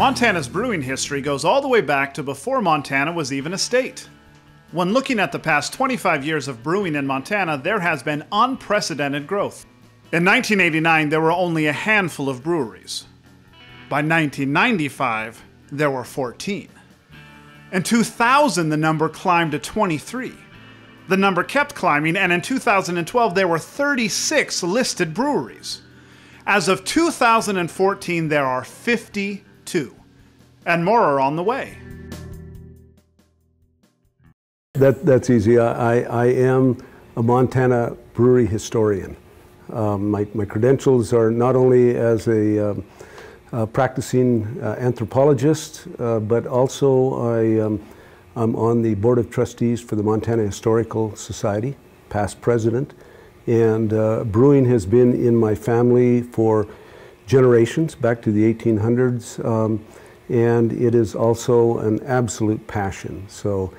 Montana's brewing history goes all the way back to before Montana was even a state. When looking at the past 25 years of brewing in Montana, there has been unprecedented growth. In 1989, there were only a handful of breweries. By 1995, there were 14. In 2000, the number climbed to 23. The number kept climbing, and in 2012, there were 36 listed breweries. As of 2014, there are 52, and more are on the way. That's easy. I am a Montana brewery historian. My credentials are not only as a practicing anthropologist, but also I'm on the Board of Trustees for the Montana Historical Society, past president. And brewing has been in my family for generations, back to the 1800s, and it is also an absolute passion. So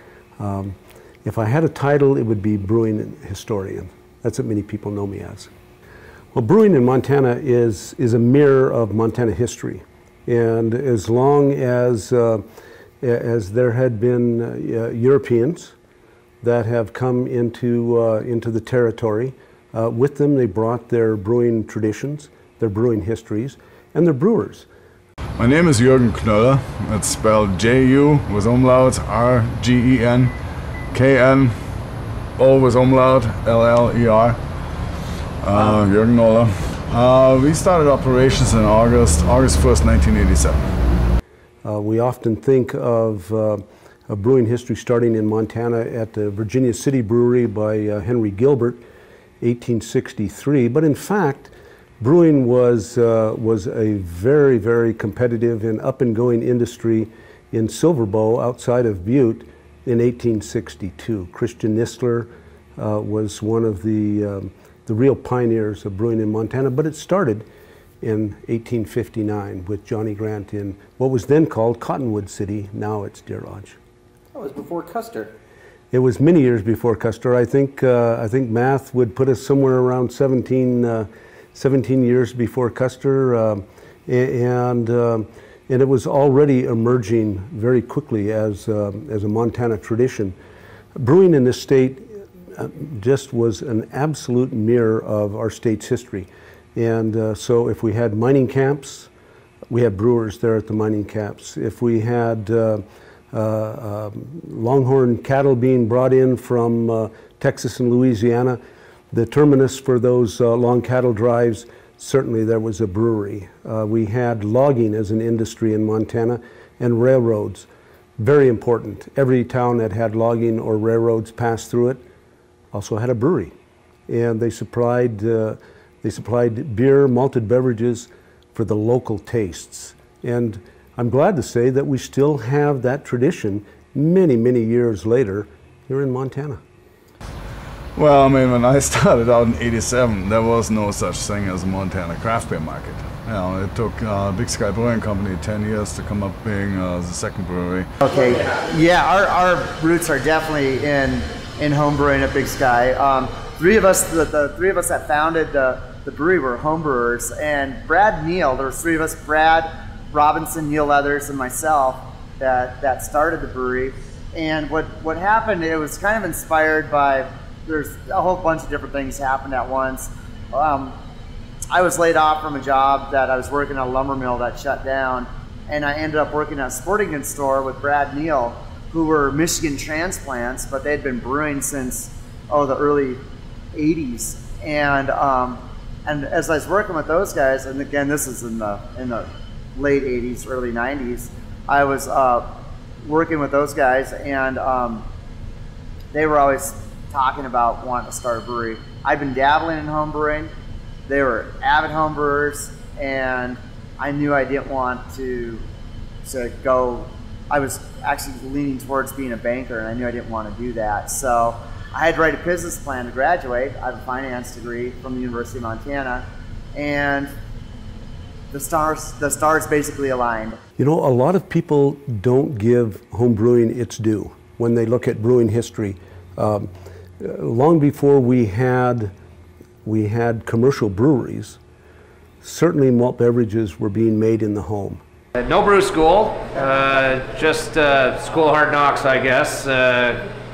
if I had a title, it would be brewing historian. That's what many people know me as. Well, brewing in Montana is a mirror of Montana history. And as long as there had been Europeans that have come into the territory, with them they brought their brewing traditions, their brewing histories, and their brewers. My name is Jürgen Knöller. It's spelled J-U with umlaut, R-G-E-N, K-N, O with umlaut, L-L-E-R. Jürgen Knöller. We started operations in August 1st, 1987. We often think of brewing history starting in Montana at the Virginia City Brewery by Henry Gilbert, 1863. But in fact, brewing was a very, very competitive and up-and-going industry in Silver Bow outside of Butte in 1862. Christian Nistler was one of the real pioneers of brewing in Montana, but it started in 1859 with Johnny Grant in what was then called Cottonwood City. Now it's Deer Lodge. That was before Custer. It was many years before Custer. I think math would put us somewhere around 17 years before Custer, and it was already emerging very quickly as a Montana tradition. Brewing in this state just was an absolute mirror of our state's history. And so if we had mining camps, we had brewers there at the mining camps. If we had longhorn cattle being brought in from Texas and Louisiana, the terminus for those long cattle drives, certainly there was a brewery. We had logging as an industry in Montana, and railroads, very important. Every town that had logging or railroads pass through it also had a brewery. And they supplied beer, malted beverages for the local tastes. And I'm glad to say that we still have that tradition many, many years later here in Montana. Well, I mean, when I started out in '87, there was no such thing as a Montana craft beer market. You know, it took Big Sky Brewing Company 10 years to come up being the second brewery. Okay, yeah, our roots are definitely in home brewing at Big Sky. Three of us, the three of us that founded the brewery were home brewers, and Brad Neal, there was three of us, Brad, Robinson, Neil Leathers, and myself that started the brewery. And what happened, it was kind of inspired by, there's a whole bunch of different things happened at once. I was laid off from a job that I was working at a lumber mill that shut down, and I ended up working at a sporting goods store with Brad Neal, who were Michigan transplants, but they'd been brewing since the early '80s. And as I was working with those guys, and again this is in the late '80s, early '90s, I was working with those guys, and they were always talking about wanting to start a brewery. I'd been dabbling in home brewing. They were avid home brewers, and I knew I didn't want to go. I was actually leaning towards being a banker, and I knew I didn't want to do that. So I had to write a business plan to graduate. I have a finance degree from the University of Montana, and the stars basically aligned. You know, a lot of people don't give home brewing its due when they look at brewing history. Long before we had commercial breweries, certainly malt beverages were being made in the home. No brew school, just school of hard knocks, I guess.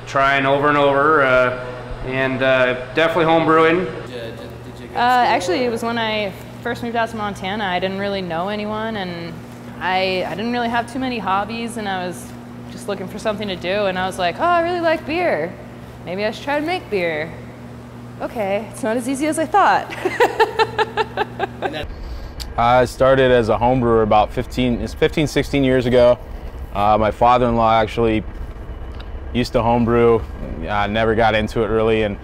Trying over and over, and definitely home brewing. Actually, it was when I first moved out to Montana. I didn't really know anyone, and I didn't really have too many hobbies, and I was just looking for something to do, and I was like, oh, I really like beer. Maybe I should try to make beer. Okay, it's not as easy as I thought. I started as a home brewer about 15, 16 years ago. My father-in-law actually used to home brew. I never got into it really, and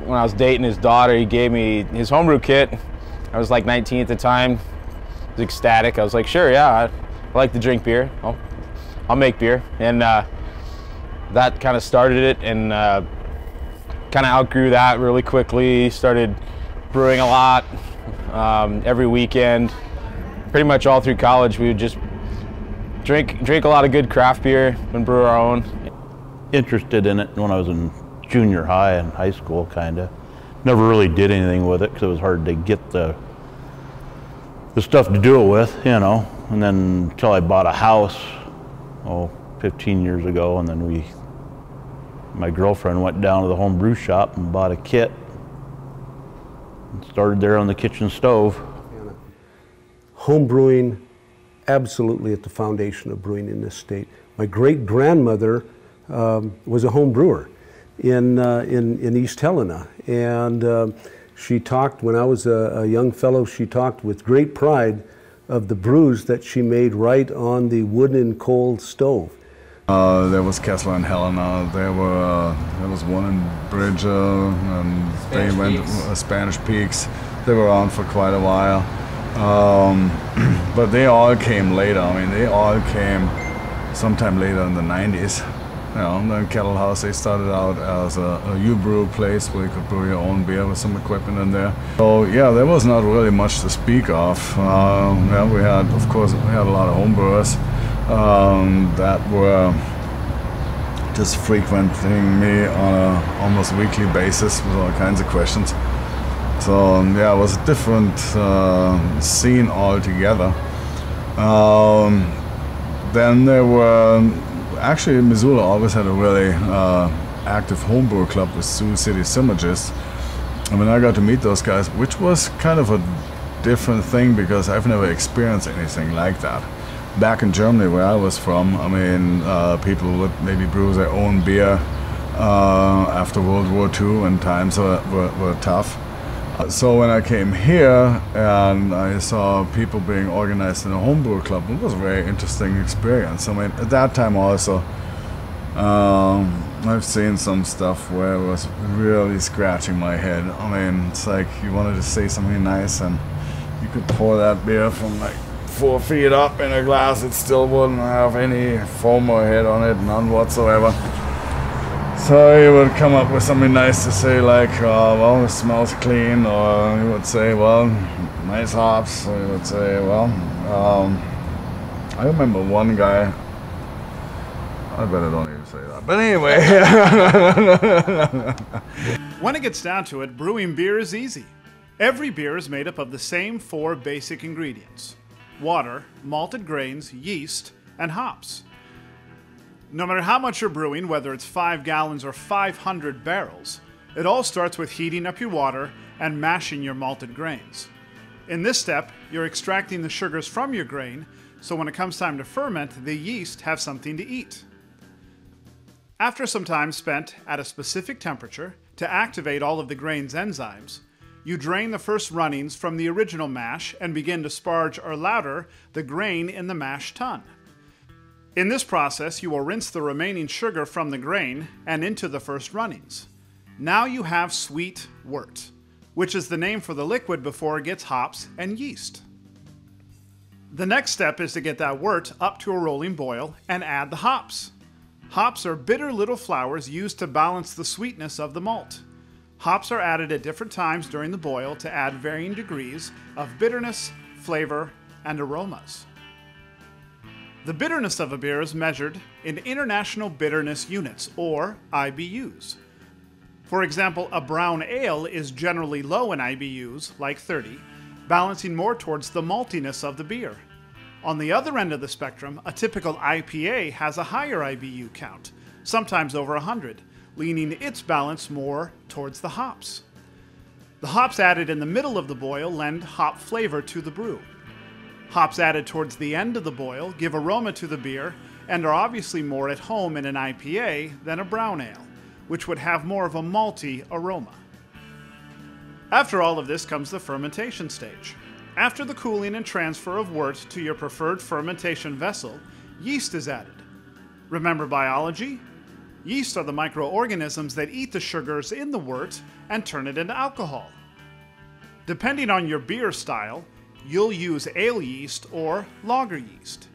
when I was dating his daughter, he gave me his homebrew kit. I was like 19 at the time. I was ecstatic. I was like, sure, yeah, I like to drink beer. I'll make beer. And that kind of started it, and kind of outgrew that really quickly. Started brewing a lot, every weekend. Pretty much all through college, we would just drink a lot of good craft beer and brew our own. Interested in it when I was in junior high and high school, kind of. Never really did anything with it because it was hard to get the stuff to do it with, you know. And then until I bought a house, 15 years ago, and then my girlfriend went down to the home brew shop and bought a kit and started there on the kitchen stove. Home brewing, absolutely at the foundation of brewing in this state. My great-grandmother was a home brewer in East Helena, and she talked, when I was a young fellow, she talked with great pride of the brews that she made right on the wood and coal stove. There was Kessler and Helena, there was one in Bridger, and they went Spanish Peaks. They were around for quite a while, but they all came later. I mean, they all came sometime later in the 90s. You know, then Kettle House, they started out as a U-brew place where you could brew your own beer with some equipment in there. So yeah, there was not really much to speak of. Yeah, we had, of course, we had a lot of home brewers that were just frequenting me on a almost weekly basis with all kinds of questions. So yeah, it was a different scene altogether. Then there were, actually Missoula always had a really active homebrew club with Sioux City Synergists. And when I got to meet those guys, which was kind of a different thing because I've never experienced anything like that. Back in Germany, where I was from, I mean, people would maybe brew their own beer after World War II when times were tough. So when I came here and I saw people being organized in a homebrew club, it was a very interesting experience. I mean, at that time also, I've seen some stuff where it was really scratching my head. I mean, it's like you wanted to say something nice and you could pour that beer from like 4 feet up in a glass, it still wouldn't have any foam or head on it, none whatsoever. So he would come up with something nice to say, like, well, it smells clean, or he would say, well, nice hops, or he would say, well, I remember one guy, I better don't even say that, but anyway. When it gets down to it, brewing beer is easy. Every beer is made up of the same 4 basic ingredients: water, malted grains, yeast, and hops. No matter how much you're brewing, whether it's 5 gallons or 500 barrels, it all starts with heating up your water and mashing your malted grains. In this step, you're extracting the sugars from your grain, so when it comes time to ferment, the yeast have something to eat. After some time spent at a specific temperature to activate all of the grain's enzymes, you drain the first runnings from the original mash and begin to sparge or lauter the grain in the mash tun. In this process, you will rinse the remaining sugar from the grain and into the first runnings. Now you have sweet wort, which is the name for the liquid before it gets hops and yeast. The next step is to get that wort up to a rolling boil and add the hops. Hops are bitter little flowers used to balance the sweetness of the malt. Hops are added at different times during the boil to add varying degrees of bitterness, flavor, and aromas. The bitterness of a beer is measured in International Bitterness Units, or IBUs. For example, a brown ale is generally low in IBUs, like 30, balancing more towards the maltiness of the beer. On the other end of the spectrum, a typical IPA has a higher IBU count, sometimes over 100, leaning its balance more towards the hops. The hops added in the middle of the boil lend hop flavor to the brew. Hops added towards the end of the boil give aroma to the beer and are obviously more at home in an IPA than a brown ale, which would have more of a malty aroma. After all of this comes the fermentation stage. After the cooling and transfer of wort to your preferred fermentation vessel, yeast is added. Remember biology? Yeast are the microorganisms that eat the sugars in the wort and turn it into alcohol. Depending on your beer style, you'll use ale yeast or lager yeast.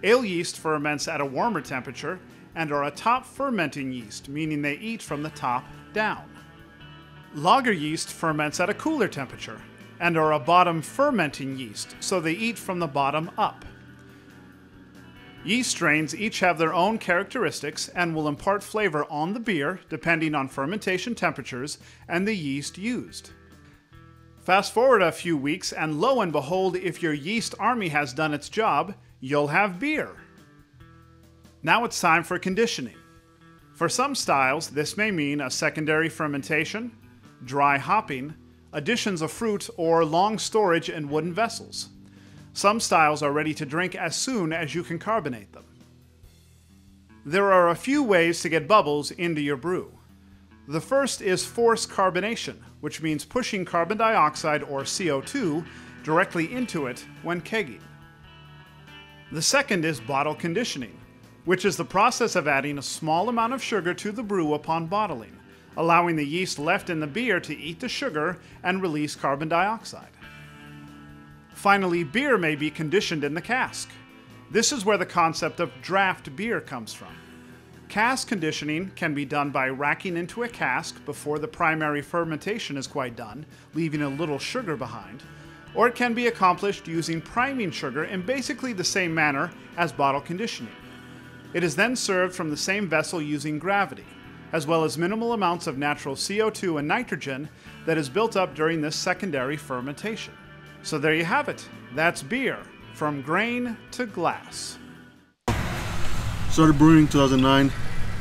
Ale yeast ferments at a warmer temperature and are a top fermenting yeast, meaning they eat from the top down. Lager yeast ferments at a cooler temperature and are a bottom fermenting yeast, so they eat from the bottom up. Yeast strains each have their own characteristics and will impart flavor on the beer depending on fermentation temperatures and the yeast used. Fast forward a few weeks and lo and behold, if your yeast army has done its job, you'll have beer. Now it's time for conditioning. For some styles, this may mean a secondary fermentation, dry hopping, additions of fruit, or long storage in wooden vessels. Some styles are ready to drink as soon as you can carbonate them. There are a few ways to get bubbles into your brew. The first is forced carbonation, which means pushing carbon dioxide or CO2 directly into it when kegging. The second is bottle conditioning, which is the process of adding a small amount of sugar to the brew upon bottling, allowing the yeast left in the beer to eat the sugar and release carbon dioxide. Finally, beer may be conditioned in the cask. This is where the concept of draft beer comes from. Cask conditioning can be done by racking into a cask before the primary fermentation is quite done, leaving a little sugar behind, or it can be accomplished using priming sugar in basically the same manner as bottle conditioning. It is then served from the same vessel using gravity, as well as minimal amounts of natural CO2 and nitrogen that is built up during this secondary fermentation. So there you have it. That's beer, from grain to glass. Started brewing in 2009,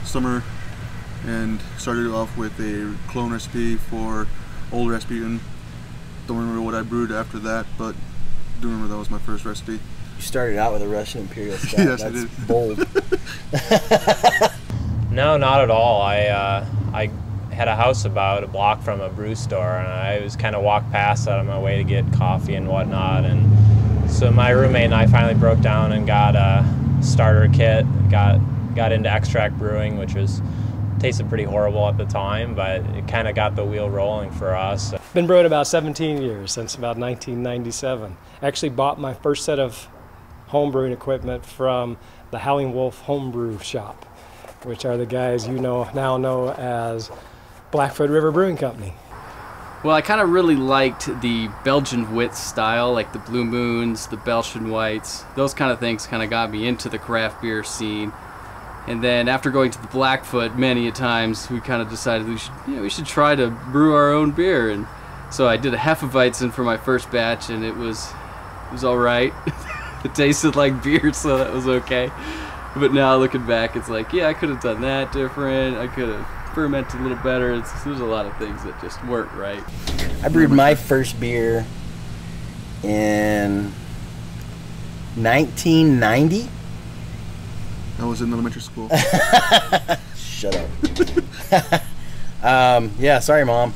summer, and started off with a clone recipe for Old Rasputin. Don't remember what I brewed after that, but I do remember that was my first recipe. You started out with a Russian Imperial Stout. Yes, That's I did. Bold. No, not at all. I had a house about a block from a brew store, and I was kind of walked past that on my way to get coffee and whatnot. And so my roommate and I finally broke down and got a starter kit. Got into extract brewing, which tasted pretty horrible at the time, but it kind of got the wheel rolling for us. Been brewing about 17 years, since about 1997. Actually bought my first set of home brewing equipment from the Howling Wolf Homebrew Shop, which are the guys you now know as Blackfoot River Brewing Company. Well, I kind of really liked the Belgian wit style, like the Blue Moons, the Belgian Whites. Those kind of things kind of got me into the craft beer scene. And then after going to the Blackfoot many a times, we kind of decided we should try to brew our own beer. And so I did a Hefeweizen for my first batch, and it was all right. It tasted like beer, so that was okay. But now looking back, it's like, yeah, I could have done that different. I could have fermented a little better. There's a lot of things that just weren't right. I brewed my first beer in 1990. I was in elementary school. Shut up. Yeah, sorry, Mom.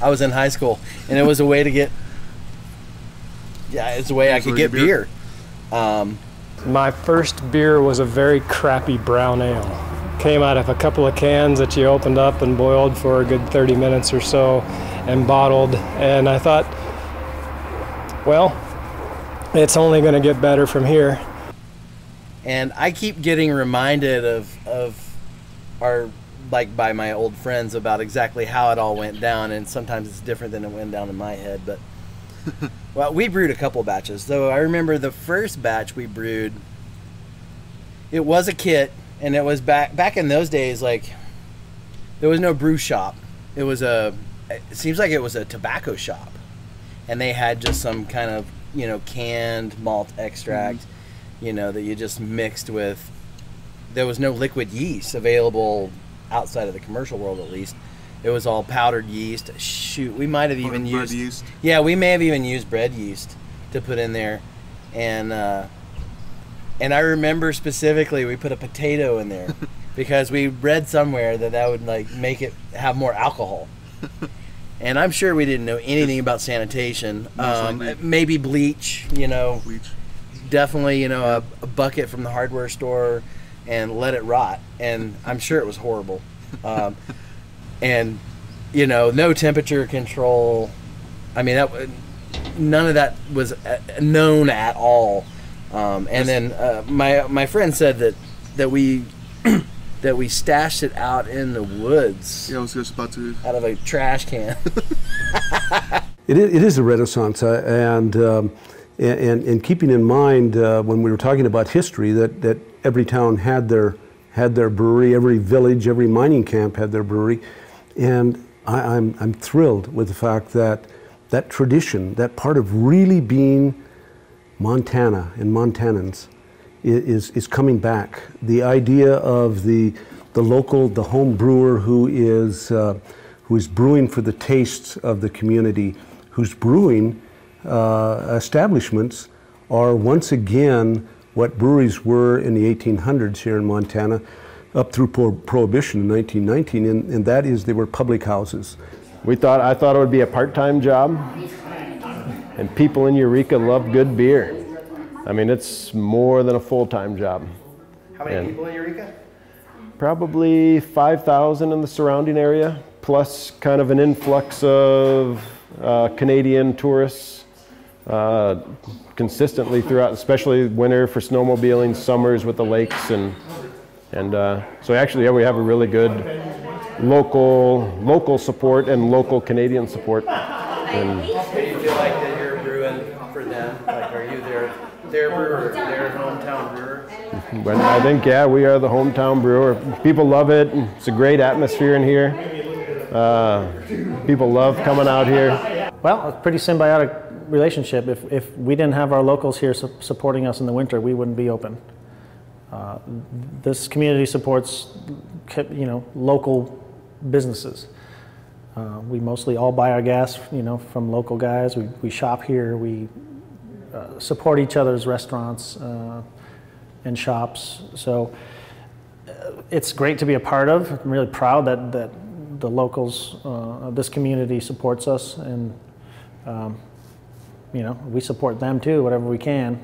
I was in high school, and it was a way to get. Yeah, it's a way I could get beer. My first beer was a very crappy brown ale. Came out of a couple of cans that you opened up and boiled for a good 30 minutes or so and bottled. And I thought, well, it's only going to get better from here. And I keep getting reminded of our, like, by my old friends about exactly how it all went down. And sometimes it's different than it went down in my head. But well, we brewed a couple batches. So I remember the first batch we brewed, it was a kit, and it was back in those days, like, there was no brew shop. It seems like it was a tobacco shop. And they had just some kind of, canned malt extract. you know, that you just mixed with. There was no liquid yeast available outside of the commercial world, at least. It was all powdered yeast. Shoot, we might have even used bread yeast. Yeah, we may have even used bread yeast to put in there, and I remember specifically we put a potato in there because we read somewhere that would like make it have more alcohol. And I'm sure we didn't know anything about sanitation. Maybe bleach, you know. Bleach. Definitely, you know, a bucket from the hardware store and let it rot. And I'm sure it was horrible. And, you know, no temperature control. I mean, none of that was known at all. And then my friend said that we that we stashed it out in the woods. Yeah, I was just about to. Out of a trash can. It is a renaissance, and keeping in mind when we were talking about history that every town had their brewery, every village, every mining camp had their brewery, and I'm thrilled with the fact that that tradition, that part of really being Montana and Montanans is coming back. The idea of the local, the home brewer who is brewing for the tastes of the community, whose brewing establishments are once again what breweries were in the 1800s here in Montana, up through Prohibition in 1919, and that is they were public houses. I thought it would be a part-time job, and people in Eureka love good beer. I mean, it's more than a full-time job. How many people in Eureka? Probably 5,000 in the surrounding area, plus kind of an influx of Canadian tourists consistently throughout, especially winter for snowmobiling, summers with the lakes, and so actually, yeah, we have a really good local support and local Canadian support. And do you feel like that you're brewing for them? Like, are you their brewer, their hometown brewer? But I think, yeah, we are the hometown brewer. People love it. It's a great atmosphere in here. People love coming out here. Well, it's a pretty symbiotic relationship. If we didn't have our locals here supporting us in the winter, we wouldn't be open. This community supports, you know, local businesses. We mostly all buy our gas, you know, from local guys. We shop here. We support each other's restaurants and shops. So it's great to be a part of. I'm really proud that the locals of this community supports us, and you know, we support them too, whatever we can.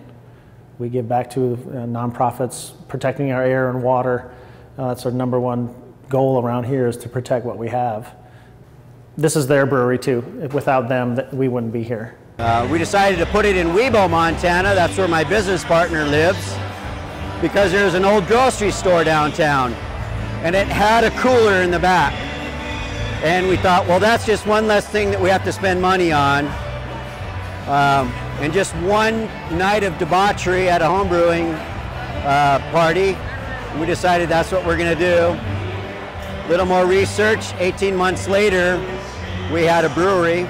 We give back to nonprofits, protecting our air and water. That's our #1 goal around here, is to protect what we have. This is their brewery too. Without them, we wouldn't be here. We decided to put it in Webo, Montana. That's where my business partner lives, because there's an old grocery store downtown, and it had a cooler in the back. And we thought, well, that's just one less thing that we have to spend money on. And just one night of debauchery at a homebrewing party, we decided that's what we're going to do. A little more research. 18 months later, we had a brewery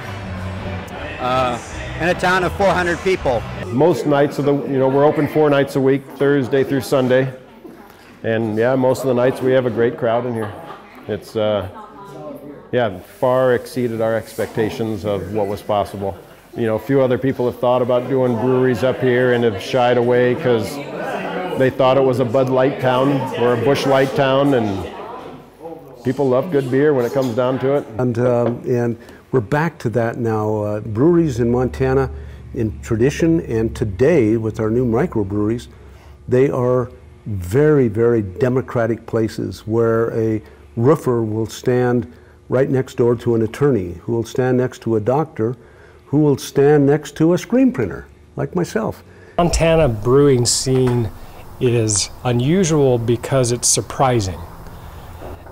in a town of 400 people. Most nights of we're open 4 nights a week, Thursday through Sunday, and yeah, most of the nights we have a great crowd in here. It's yeah, far exceeded our expectations of what was possible. You know, a few other people have thought about doing breweries up here and have shied away because they thought it was a Bud Light town or a Busch Light town, and people love good beer when it comes down to it. And we're back to that now. Breweries in Montana, in tradition, and today with our new microbreweries, they are very, very democratic places where a roofer will stand right next door to an attorney, who will stand next to a doctor, who will stand next to a screen printer, like myself. Montana brewing scene is unusual because it's surprising.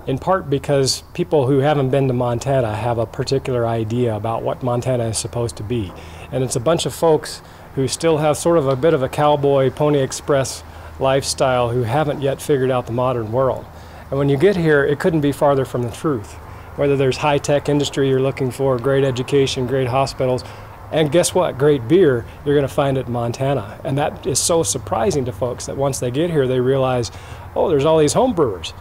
In part because people who haven't been to Montana have a particular idea about what Montana is supposed to be. And it's a bunch of folks who still have sort of a bit of a cowboy, Pony Express lifestyle, who haven't yet figured out the modern world. And when you get here, it couldn't be farther from the truth. Whether there's high-tech industry you're looking for, great education, great hospitals, And guess what? Great beer, you're going to find it in Montana. And that is so surprising to folks that once they get here, they realize, oh, there's all these home brewers.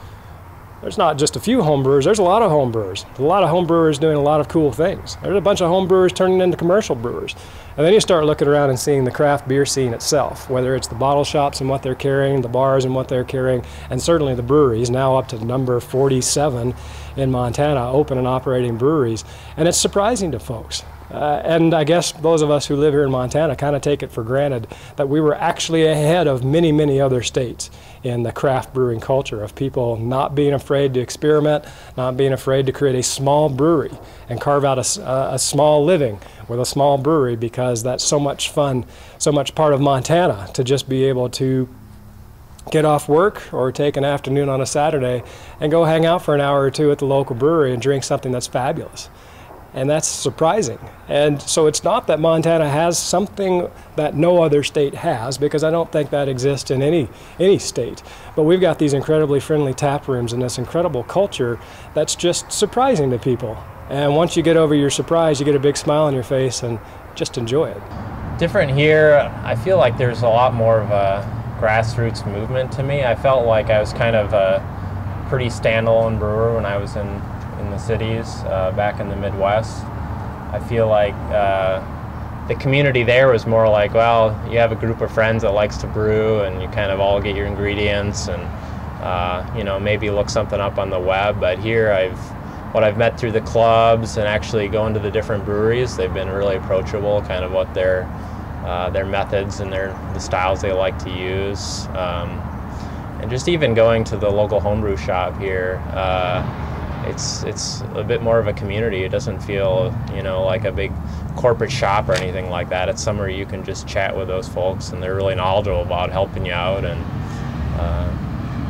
There's not just a few home brewers, there's a lot of home brewers. A lot of home brewers doing a lot of cool things. There's a bunch of home brewers turning into commercial brewers. And then you start looking around and seeing the craft beer scene itself, whether it's the bottle shops and what they're carrying, the bars and what they're carrying, and certainly the breweries, now up to number 47 in Montana, open and operating breweries. And it's surprising to folks. And I guess those of us who live here in Montana kind of take it for granted that we were actually ahead of many, many other states in the craft brewing culture, of people not being afraid to experiment, not being afraid to create a small brewery and carve out a small living with a small brewery, because that's so much fun, so much part of Montana, to just be able to get off work or take an afternoon on a Saturday and go hang out for an hour or two at the local brewery and drink something that's fabulous. And that's surprising. And so it's not that Montana has something that no other state has, because I don't think that exists in any state. But we've got these incredibly friendly tap rooms and this incredible culture that's just surprising to people. And once you get over your surprise, you get a big smile on your face and just enjoy it. Different here, I feel like there's a lot more of a grassroots movement to me. I felt like I was kind of a pretty standalone brewer when I was in the cities back in the Midwest. I feel like the community there was more like, well, you have a group of friends that likes to brew and you kind of all get your ingredients and you know, maybe look something up on the web. But here what I've met through the clubs and actually going to the different breweries, they've been really approachable, kind of what their methods and the styles they like to use. And just even going to the local homebrew shop here, it's a bit more of a community. It doesn't feel, you know, like a big corporate shop or anything like that. It's somewhere you can just chat with those folks, and they're really knowledgeable about helping you out. And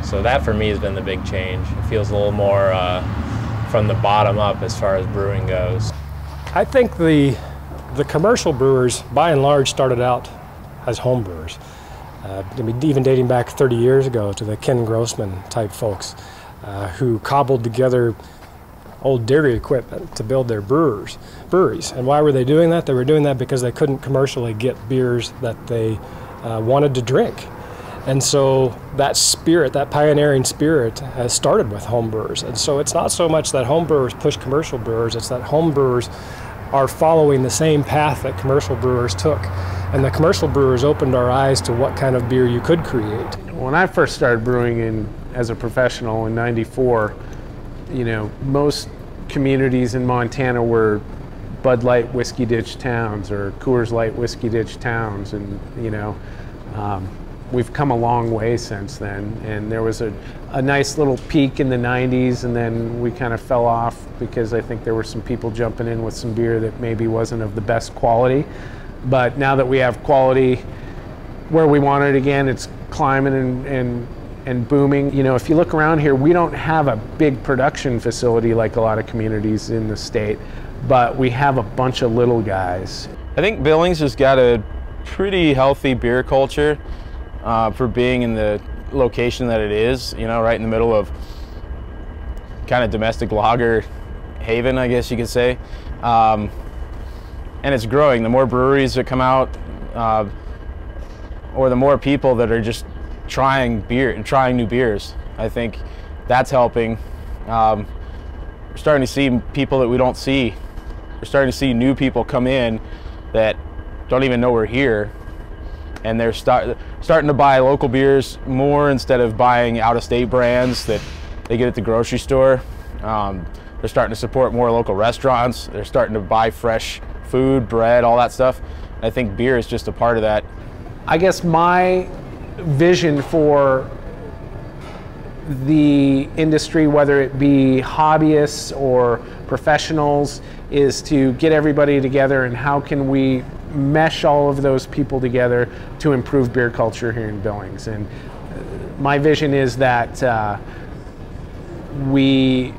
so that for me has been the big change. It feels a little more from the bottom up as far as brewing goes. I think the commercial brewers, by and large, started out as home brewers. Even dating back 30 years ago to the Ken Grossman type folks. Who cobbled together old dairy equipment to build their breweries. And why were they doing that? They were doing that because they couldn't commercially get beers that they wanted to drink. And so that spirit, that pioneering spirit, has started with home brewers. And so it's not so much that home brewers push commercial brewers, it's that home brewers are following the same path that commercial brewers took. And the commercial brewers opened our eyes to what kind of beer you could create. When I first started brewing as a professional in '94, you know, most communities in Montana were Bud Light Whiskey Ditch towns or Coors Light Whiskey Ditch towns, and you know, we've come a long way since then. And there was a nice little peak in the '90s, and then we kind of fell off because I think there were some people jumping in with some beer that maybe wasn't of the best quality. But now that we have quality where we want it again, it's climbing and booming. You know, if you look around here, we don't have a big production facility like a lot of communities in the state, but we have a bunch of little guys. I think Billings has got a pretty healthy beer culture for being in the location that it is, you know, right in the middle of kind of domestic lager haven, I guess you could say. And it's growing. The more breweries that come out, or the more people that are just trying beer and trying new beers, I think that's helping. We're starting to see people that we don't see. We're starting to see new people come in that don't even know we're here, and they're starting to buy local beers more instead of buying out-of-state brands that they get at the grocery store. They're starting to support more local restaurants. They're starting to buy fresh food, bread, all that stuff. I think beer is just a part of that. I guess my vision for the industry, whether it be hobbyists or professionals, is to get everybody together, and how can we mesh all of those people together to improve beer culture here in Billings. And my vision is that we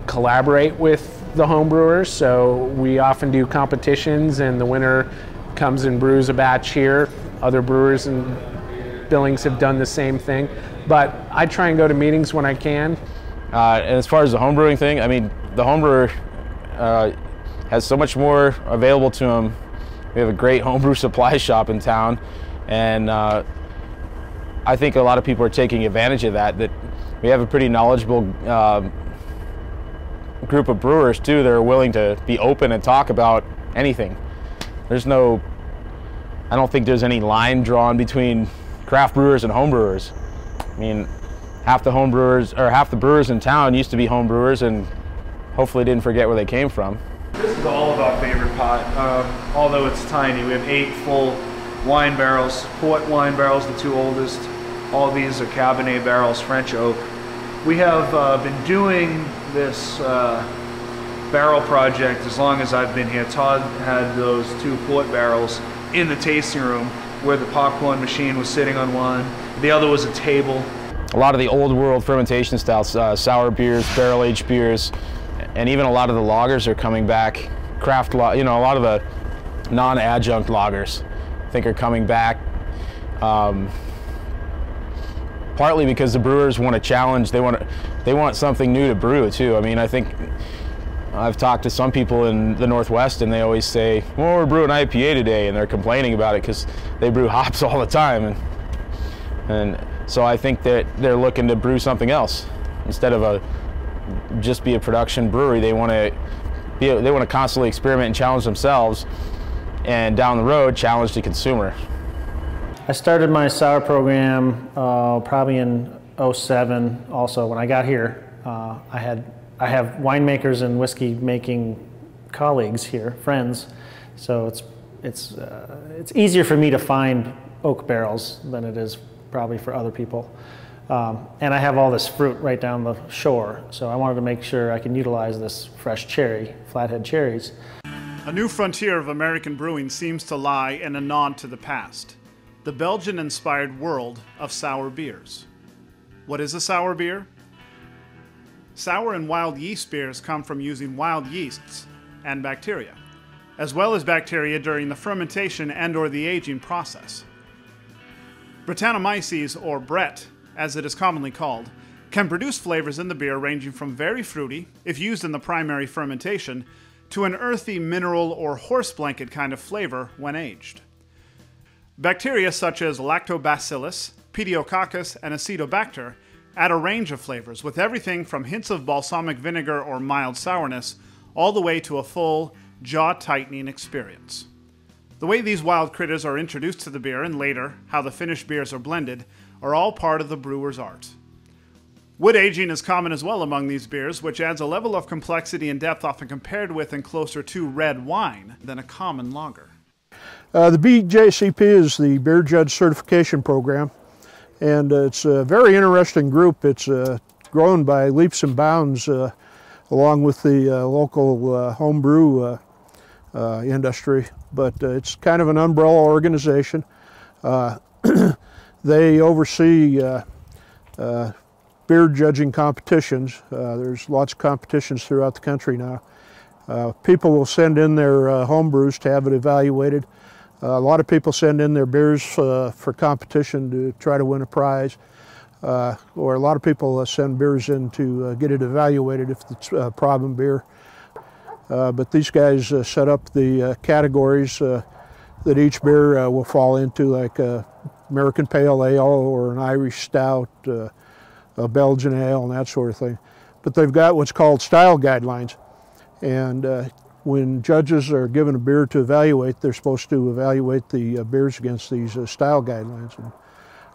collaborate with the home brewers. So we often do competitions, and the winner comes and brews a batch here. Other brewers in Billings have done the same thing. But I try and go to meetings when I can. And as far as the home brewing thing, I mean, the home brewer has so much more available to them. We have a great homebrew supply shop in town, and I think a lot of people are taking advantage of that. That we have a pretty knowledgeable group of brewers too that are willing to be open and talk about anything. There's no, I don't think there's any line drawn between craft brewers and home brewers. I mean, half the home brewers, or half the brewers in town used to be home brewers and hopefully didn't forget where they came from. This is all of our favorite pot, although it's tiny. We have 8 full wine barrels, port wine barrels, the 2 oldest. All these are Cabernet barrels, French oak. We have been doing this barrel project as long as I've been here. Todd had those 2 port barrels in the tasting room where the popcorn machine was sitting on one. The other was a table. A lot of the old world fermentation styles, sour beers, barrel-aged beers, and even a lot of the lagers are coming back. Craft, you know, a lot of the non-adjunct lagers, I think, are coming back. Partly because the brewers want a challenge. They want something new to brew too. I mean, I think I've talked to some people in the Northwest, and they always say, "Well, we're brewing IPA today," and they're complaining about it because they brew hops all the time. And so I think that they're looking to brew something else instead of just be a production brewery. They want to constantly experiment and challenge themselves, and down the road challenge the consumer. I started my sour program probably in '07. Also, when I got here, I have winemakers and whiskey making colleagues here, friends. So it's easier for me to find oak barrels than it is probably for other people. And I have all this fruit right down the shore, so I wanted to make sure I can utilize this fresh cherry, flathead cherries. A new frontier of American brewing seems to lie in a nod to the past, the Belgian-inspired world of sour beers. What is a sour beer? Sour and wild yeast beers come from using wild yeasts and bacteria, as well as bacteria during the fermentation and/or the aging process. Brettanomyces, or Brett, as it is commonly called, can produce flavors in the beer ranging from very fruity, if used in the primary fermentation, to an earthy, mineral, or horse blanket kind of flavor when aged. Bacteria such as Lactobacillus, Pediococcus, and Acetobacter add a range of flavors, with everything from hints of balsamic vinegar or mild sourness, all the way to a full, jaw-tightening experience. The way these wild critters are introduced to the beer, and later, how the finished beers are blended, are all part of the brewer's art. Wood aging is common as well among these beers, which adds a level of complexity and depth often compared with and closer to red wine than a common lager. The BJCP is the Beer Judge Certification Program, and it's a very interesting group. It's grown by leaps and bounds along with the local homebrew industry, but it's kind of an umbrella organization. They oversee beer judging competitions. There's lots of competitions throughout the country now. People will send in their home brews to have it evaluated. A lot of people send in their beers for competition to try to win a prize. Or a lot of people send beers in to get it evaluated if it's a problem beer. But these guys set up the categories that each beer will fall into, like American Pale Ale or an Irish Stout, a Belgian Ale, and that sort of thing. But they've got what's called style guidelines. And when judges are given a beer to evaluate, they're supposed to evaluate the beers against these style guidelines. And,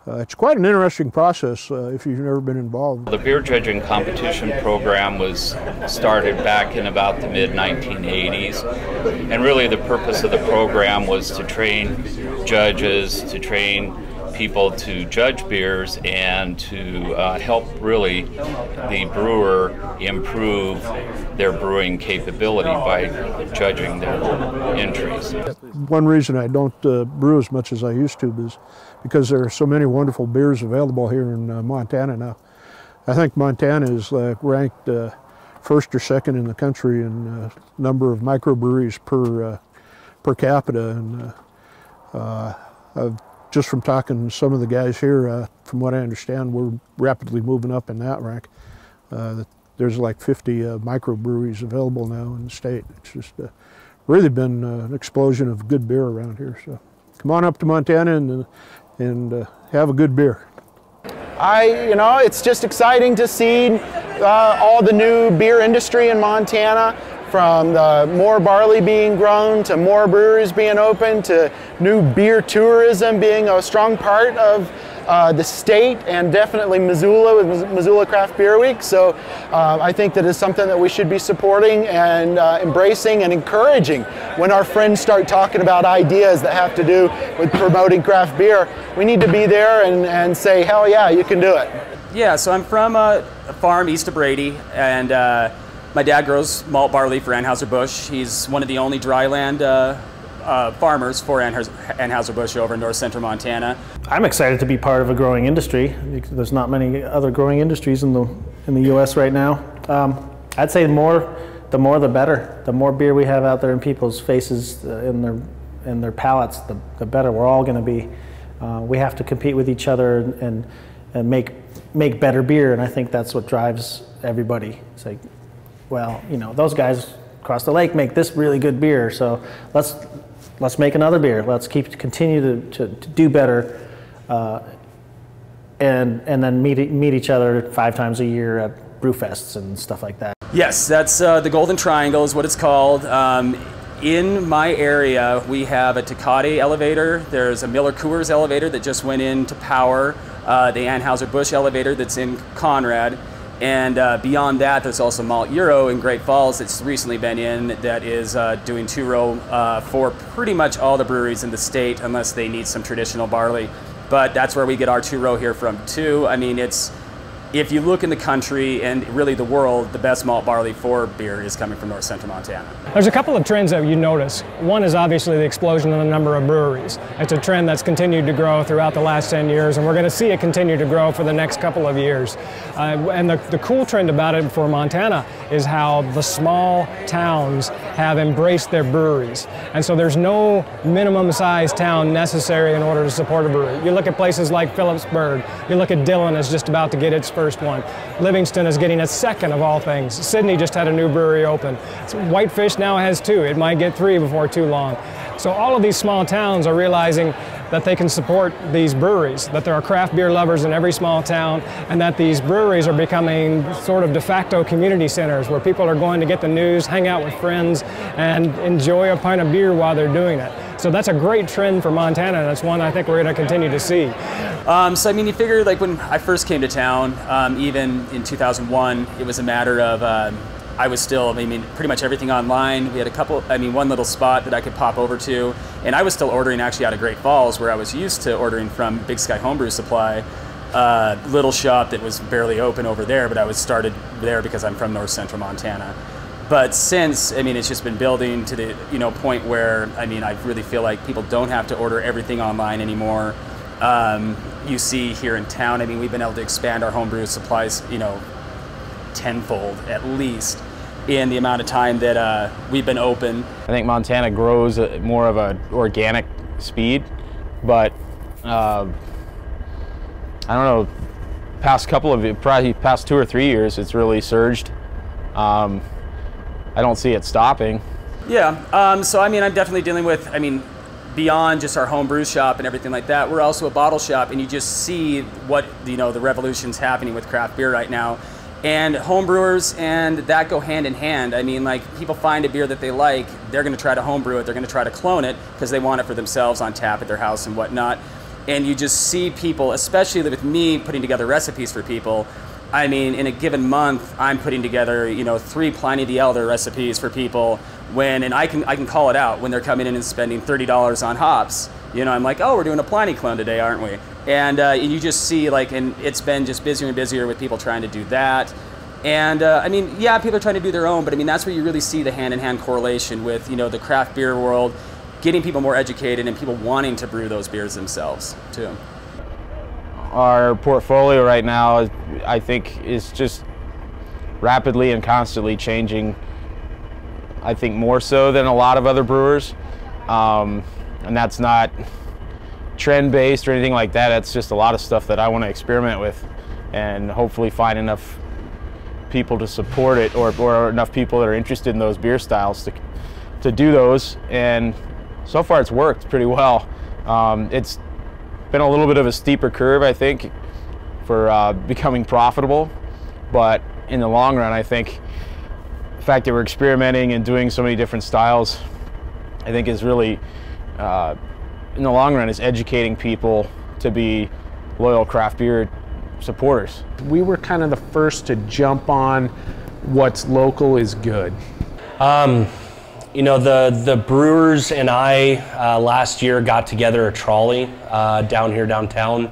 it's quite an interesting process if you've never been involved. The beer judging competition program was started back in about the mid-1980s, and really the purpose of the program was to train judges, to train people to judge beers, and to help really the brewer improve their brewing capability by judging their entries. One reason I don't brew as much as I used to is because there are so many wonderful beers available here in Montana now. I think Montana is ranked first or second in the country in number of microbreweries per capita, and just from talking to some of the guys here, from what I understand, we're rapidly moving up in that rank. there's like 50 microbreweries available now in the state. It's just really been an explosion of good beer around here. So come on up to Montana and have a good beer. You know, it's just exciting to see all the new beer industry in Montana, from more barley being grown to more breweries being open to new beer tourism being a strong part of the state, and definitely Missoula with Missoula Craft Beer Week. So I think that is something that we should be supporting and embracing and encouraging. When our friends start talking about ideas that have to do with promoting craft beer, we need to be there and say, hell yeah, you can do it. Yeah, so I'm from a farm east of Brady, and my dad grows malt barley for Anheuser-Busch. He's one of the only dryland farmers for Anheuser-Busch over in north central Montana. I'm excited to be part of a growing industry. There's not many other growing industries in the U.S. right now. I'd say the more the better. The more beer we have out there in people's faces, in their palates, the better we're all going to be. We have to compete with each other and make better beer, and I think that's what drives everybody. It's like, well, you know, those guys across the lake make this really good beer, so let's make another beer. Let's continue to do better, and then meet each other 5 times a year at brewfests and stuff like that. Yes, that's the Golden Triangle is what it's called. In my area, we have a Tecate elevator. There's a Miller Coors elevator that just went into power. The Anheuser-Busch elevator that's in Conrad. And beyond that, there's also Malt Euro in Great Falls that's recently been in, that is doing 2-row for pretty much all the breweries in the state, unless they need some traditional barley. But that's where we get our 2-row here from too. I mean, if you look in the country and really the world, the best malt barley for beer is coming from north central Montana. There's a couple of trends that you notice. One is obviously the explosion in the number of breweries. It's a trend that's continued to grow throughout the last 10 years, and we're going to see it continue to grow for the next couple of years. And the cool trend about it for Montana is how the small towns have embraced their breweries. And so there's no minimum size town necessary in order to support a brewery. You look at places like Phillipsburg, you look at Dillon is just about to get its first one. Livingston is getting a second of all things. Sydney just had a new brewery open. Whitefish now has 2. It might get 3 before too long. So all of these small towns are realizing that they can support these breweries, that there are craft beer lovers in every small town, and that these breweries are becoming sort of de facto community centers where people are going to get the news, hang out with friends, and enjoy a pint of beer while they're doing it. So that's a great trend for Montana, and it's one I think we're going to continue to see. So I mean, you figure like when I first came to town, even in 2001, it was a matter of I was still, I mean, pretty much everything online. We had one little spot that I could pop over to, and I was still ordering actually out of Great Falls, where I was used to ordering from Big Sky Homebrew Supply, little shop that was barely open over there, but I was started there because I'm from north central Montana. But since, I mean, it's just been building to the point where, I mean, I really feel like people don't have to order everything online anymore. You see here in town, I mean, we've been able to expand our homebrew supplies, tenfold at least in the amount of time that we've been open. I think Montana grows at more of an organic speed, but I don't know, probably past 2 or 3 years, it's really surged. I don't see it stopping. Yeah, so I mean, I'm definitely dealing with, I mean, beyond just our home brew shop and everything like that, we're also a bottle shop, and you just see what, the revolution's happening with craft beer right now. And homebrewers and that go hand in hand. I mean, like, people find a beer that they like, they're going to try to homebrew it, they're going to try to clone it because they want it for themselves on tap at their house and whatnot. And you just see people, especially with me putting together recipes for people. I mean, in a given month, I'm putting together, 3 Pliny the Elder recipes for people and I can call it out when they're coming in and spending $30 on hops. I'm like, oh, we're doing a Pliny clone today, aren't we? And you just see, like, and it's been just busier and busier with people trying to do that. And I mean, yeah, people are trying to do their own, but I mean, that's where you really see the hand-in-hand correlation with, the craft beer world, getting people more educated and people wanting to brew those beers themselves, too. Our portfolio right now, I think, is just rapidly and constantly changing, I think more so than a lot of other brewers. And that's not trend-based or anything like that. That's just a lot of stuff that I want to experiment with and hopefully find enough people to support it, or enough people that are interested in those beer styles to do those, and so far it's worked pretty well. It's been a little bit of a steeper curve, I think, for becoming profitable, but in the long run, I think the fact that we're experimenting and doing so many different styles, I think is really, in the long run, is educating people to be loyal craft beer supporters. We were kind of the first to jump on what's local is good. You know, the brewers and I last year got together a trolley down here downtown.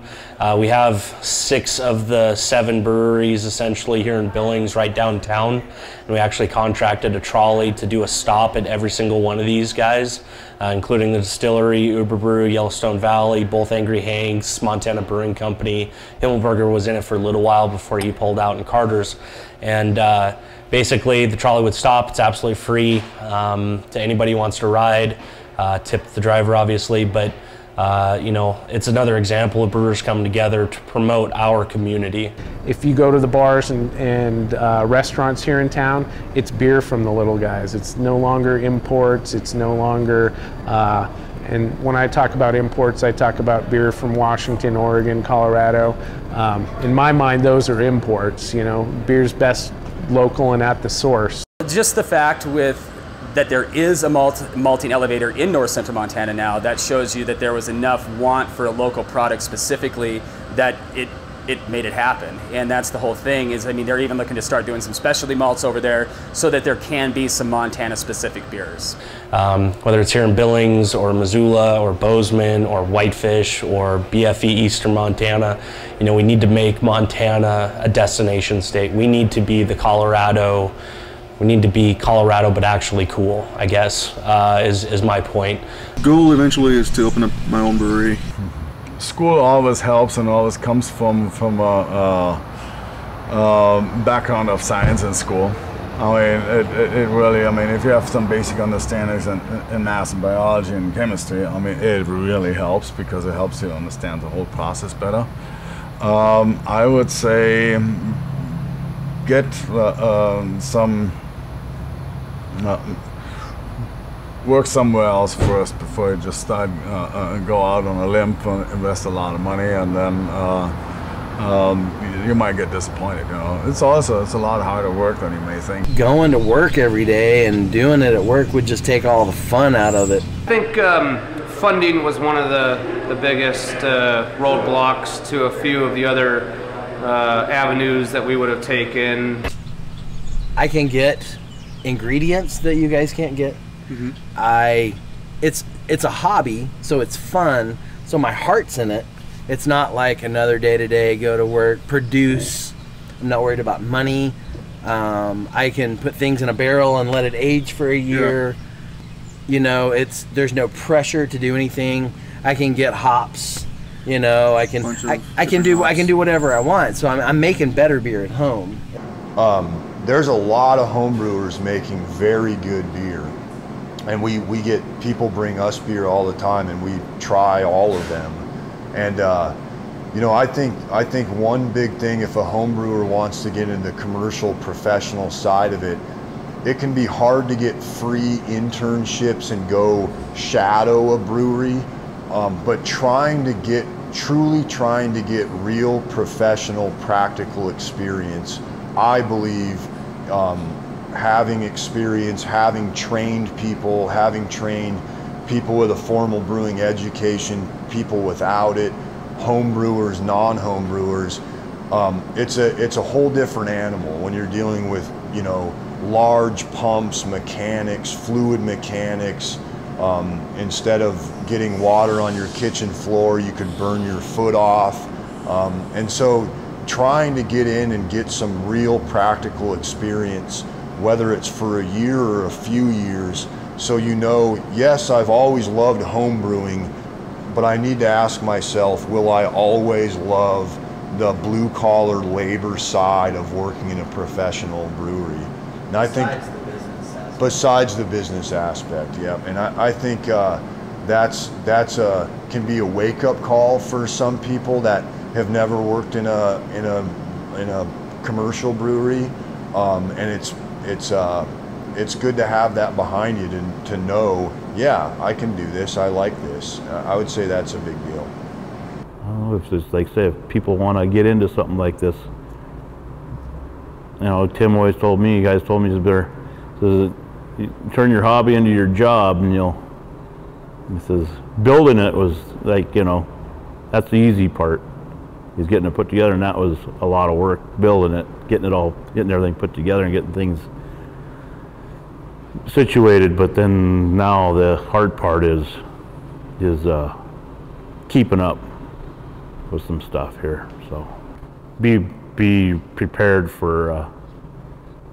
We have 6 of the 7 breweries essentially here in Billings right downtown. And we actually contracted a trolley to do a stop at every single one of these guys, including the distillery, Uber Brew, Yellowstone Valley, both Angry Hanks, Montana Brewing Company. Himmelberger was in it for a little while before he pulled out, in Carter's. And basically, the trolley would stop. It's absolutely free to anybody who wants to ride. Tip the driver, obviously, but you know, it's another example of brewers coming together to promote our community. If you go to the bars and restaurants here in town, it's beer from the little guys. It's no longer imports. It's no longer, and when I talk about imports, I talk about beer from Washington, Oregon, Colorado. In my mind, those are imports. You know, beer's best local and at the source. Just the fact that there is a malting elevator in North Central Montana now, that shows you that there was enough want for a local product specifically that it made it happen. And that's the whole thing is, I mean, they're even looking to start doing some specialty malts over there so that there can be some Montana specific beers. Whether it's here in Billings or Missoula or Bozeman or Whitefish or BFE Eastern Montana, you know, we need to make Montana a destination state. We need to be the Colorado. We need to be Colorado, but actually cool, I guess, is my point. Goal eventually is to open up my own brewery. School always helps and always comes from a background of science in school. I mean, it really, I mean, if you have some basic understandings in math and biology and chemistry, I mean, it really helps because it helps you understand the whole process better. I would say get work somewhere else first before you just start go out on a limb and invest a lot of money, and then you might get disappointed. You know, it's a lot harder work than you may think. Going to work every day and doing it at work would just take all the fun out of it. I think funding was one of the biggest roadblocks to a few of the other avenues that we would have taken. I can get ingredients that you guys can't get. Mm-hmm. It's a hobby, so it's fun, so my heart's in it. It's not like another day-to-day, go to work, produce. I'm not worried about money. I can put things in a barrel and let it age for a year. Yeah. You know, there's no pressure to do anything. I can get hops. You know, I can do whatever I want. So I'm making better beer at home. There's a lot of home brewers making very good beer, and we get people bring us beer all the time, and we try all of them. And you know, I think one big thing, if a home brewer wants to get into the commercial professional side of it, it can be hard to get free internships and go shadow a brewery, but truly trying to get real professional practical experience, I believe, having experience, having trained people with a formal brewing education, people without it, home brewers, non-home brewers, it's a whole different animal when you're dealing with, you know, large pumps, mechanics, fluid mechanics. Instead of getting water on your kitchen floor, you could burn your foot off. And so trying to get in and get some real practical experience, whether it's for a year or a few years, so you know, yes, I've always loved home brewing, but I need to ask myself, will I always love the blue-collar labor side of working in a professional brewery? And I think, besides the business aspect, yeah. And I think that's can be a wake-up call for some people that have never worked in a commercial brewery. and it's good to have that behind you to know, yeah, I can do this, I like this. I would say that's a big deal. If it's like, say, if people want to get into something like this, you know, Tim always told me, you guys told me, says, you turn your hobby into your job, and he says, building it was like, you know, that's the easy part. He's getting it put together, and that was a lot of work, building it, getting everything put together and getting things situated. But then now the hard part is keeping up with some stuff here. So be prepared for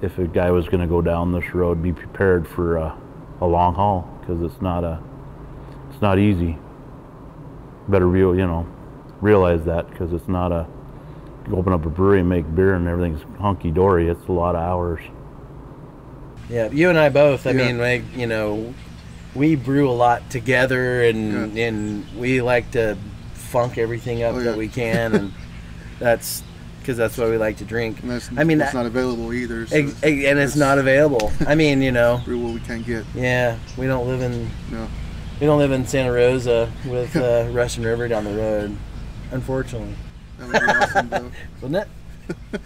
if a guy was going to go down this road, be prepared for a long haul, because it's not easy. Better realize that, because it's not you open up a brewery and make beer and everything's hunky dory. It's a lot of hours. Yeah, you and I both. I mean, like, you know, we brew a lot together, and we like to funk everything up that we can, and that's because that's what we like to drink. And that's, I mean, it's not available either. So and it's not available. I mean, you know, brew what we can't get. Yeah, we don't live in Santa Rosa with Russian River down the road, unfortunately. That would be awesome, though. Wouldn't it?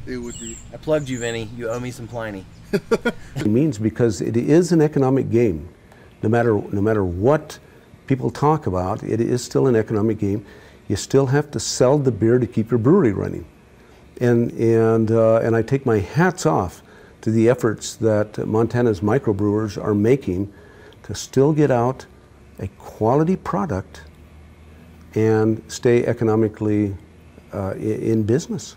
It would be. I plugged you, Vinny. You owe me some Pliny. It means, because it is an economic game. No matter what people talk about, it is still an economic game. You still have to sell the beer to keep your brewery running. And I take my hats off to the efforts that Montana's microbrewers are making to still get out a quality product and stay economically in business.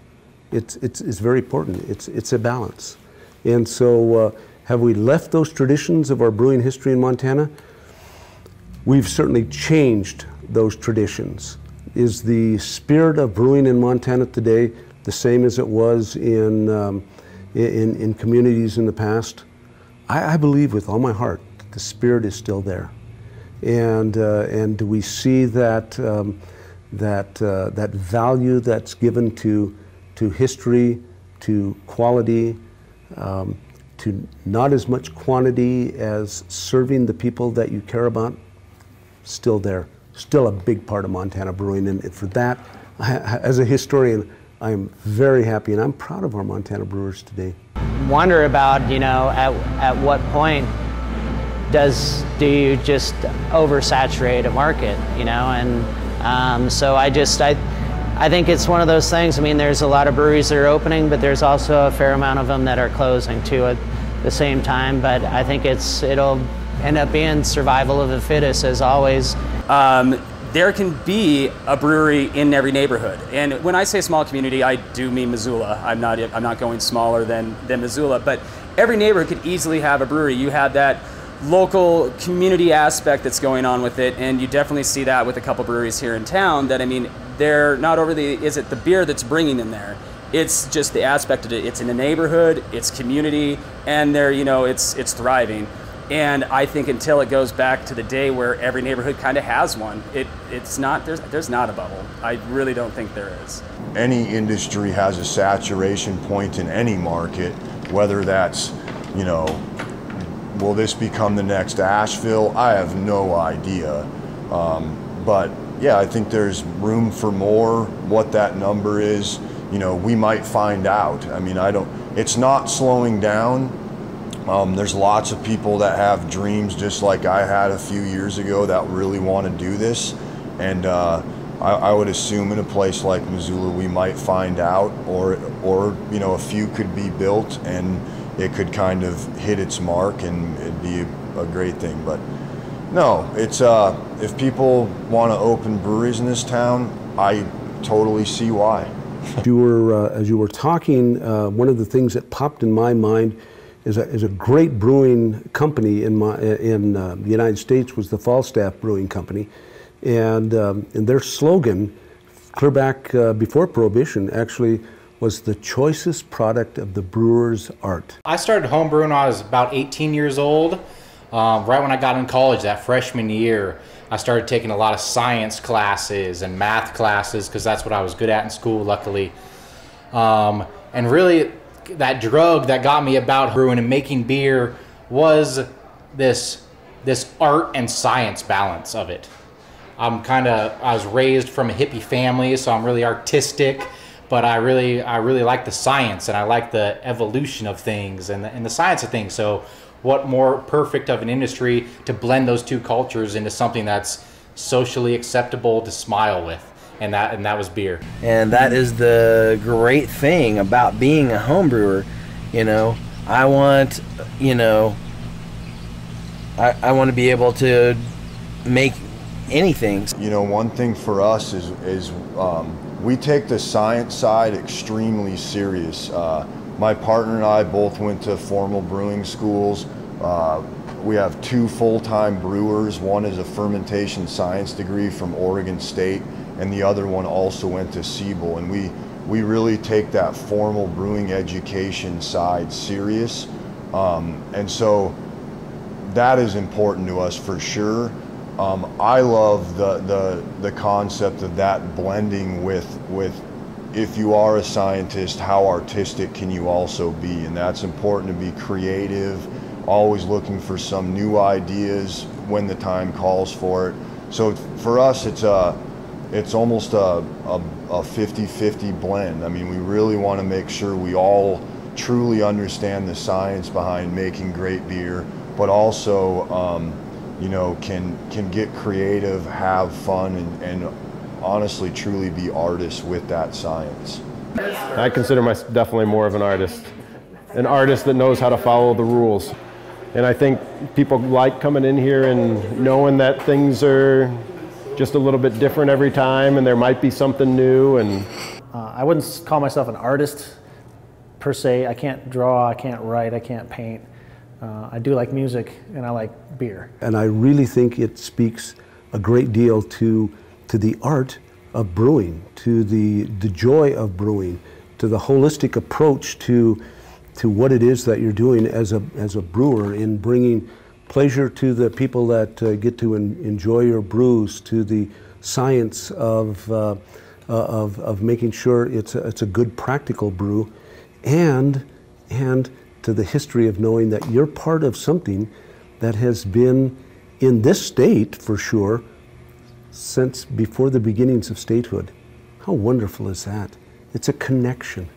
It's very important. It's a balance. And so have we left those traditions of our brewing history in Montana? We've certainly changed those traditions. Is the spirit of brewing in Montana today the same as it was in communities in the past? I believe with all my heart that the spirit is still there. And do we see that that value that's given to history, to quality, to not as much quantity as serving the people that you care about? Still there, still a big part of Montana brewing, and for that, as a historian, I am very happy, and I'm proud of our Montana brewers today. Wonder about, you know, at what point do you just oversaturate a market, you know? And so I think it's one of those things. I mean, there's a lot of breweries that are opening, but there's also a fair amount of them that are closing too at the same time. But I think it'll end up being survival of the fittest, as always. There can be a brewery in every neighborhood, and when I say small community, I do mean Missoula. I'm not going smaller than Missoula, but every neighborhood could easily have a brewery. You have that local community aspect that's going on with it, and you definitely see that with a couple breweries here in town. That, I mean, they're not is it the beer that's bringing them there? It's just the aspect of it. It's in the neighborhood, it's community, and they're, you know, it's thriving. And I think until it goes back to the day where every neighborhood kind of has one, there's not a bubble. I really don't think there is. Any industry has a saturation point in any market, whether that's, you know, will this become the next Asheville? I have no idea. But yeah, I think there's room for more. What that number is, you know, we might find out. I mean, it's not slowing down. There's lots of people that have dreams just like I had a few years ago that really want to do this. And I would assume in a place like Missoula we might find out, or you know, a few could be built and it could kind of hit its mark and it'd be a great thing. But no, it's if people want to open breweries in this town, I totally see why. As you were talking, one of the things that popped in my mind is a great brewing company in the United States was the Falstaff Brewing Company, and their slogan, clear back before Prohibition, actually was the choicest product of the brewer's art. I started homebrewing when I was about 18 years old. Right when I got in college, that freshman year, I started taking a lot of science classes and math classes because that's what I was good at in school, luckily. And really, that drug that got me about brewing and making beer was this art and science balance of it. I was raised from a hippie family, so I'm really artistic, but I really like the science, and I like the evolution of things and the science of things. So what more perfect of an industry to blend those two cultures into something that's socially acceptable to smile with, and that was beer. And that is the great thing about being a home brewer. You know, I want, you know, I want to be able to make anything. You know, one thing for us is we take the science side extremely serious. My partner and I both went to formal brewing schools. We have 2 full-time brewers. One is a fermentation science degree from Oregon State, and the other one also went to Siebel. And we really take that formal brewing education side serious. And so that is important to us for sure. I love the concept of that blending with if you are a scientist, how artistic can you also be? And that's important to be creative, always looking for some new ideas when the time calls for it. So for us, it's almost a 50-50 blend. I mean, we really want to make sure we all truly understand the science behind making great beer, but also you know, can get creative, have fun, and honestly truly be artists with that science. I consider myself definitely more of an artist that knows how to follow the rules. And I think people like coming in here and knowing that things are just a little bit different every time, and there might be something new. And I wouldn't call myself an artist per se. I can't draw, I can't write, I can't paint. I do like music, and I like beer. And I really think it speaks a great deal to the art of brewing, to the joy of brewing, to the holistic approach to what it is that you're doing as a brewer in bringing pleasure to the people that get to enjoy your brews, to the science of making sure it's a good practical brew, and to the history of knowing that you're part of something that has been in this state, for sure, since before the beginnings of statehood. How wonderful is that? It's a connection.